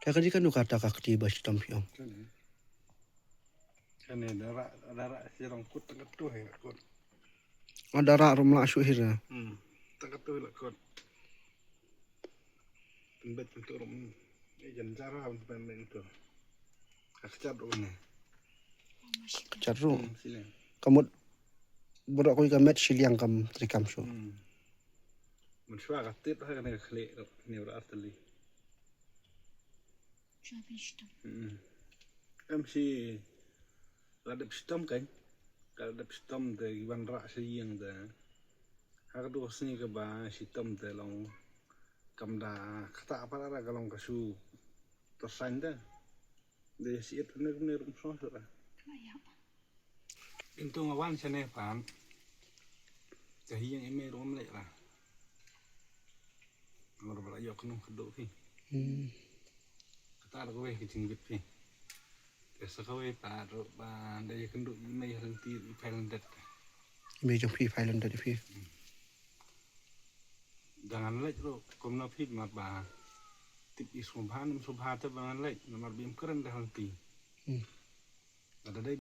Kaya kan nu kata kakti bas tampiong. Kan darah sirong kut tengah tuh ya kut. Ada rak rumah asuhir. Tengah tuh lah kut. Tembet untuk rum. Jangan cara untuk main itu. Kacat rumah. Caru. Sini. Kamu budak ko ikamet siliang kam trikam so. Mensuah katit lah kena klik ni berarti. MC ada pistom kan? Kalau ada pistom tu iban rak seliang tu. Hak tu sini ke bah pistom tu long kamda kata apa lah kalau kasu tersain tu. Dia siap benar rumah sudah. Itu ngawan sana pan. Jadi yang ini rumah lek lah. Ngor belajar kena kedok ni. Kata aku kecing bit ni. Biasa kau taruh ban dari kenduk ini henti Finlandet. Be jom pi Thailand dari pi. Jangan lek tu komna fit mat bah. Tip isubhan tu jangan lek nomor bim keren dah henti. Ada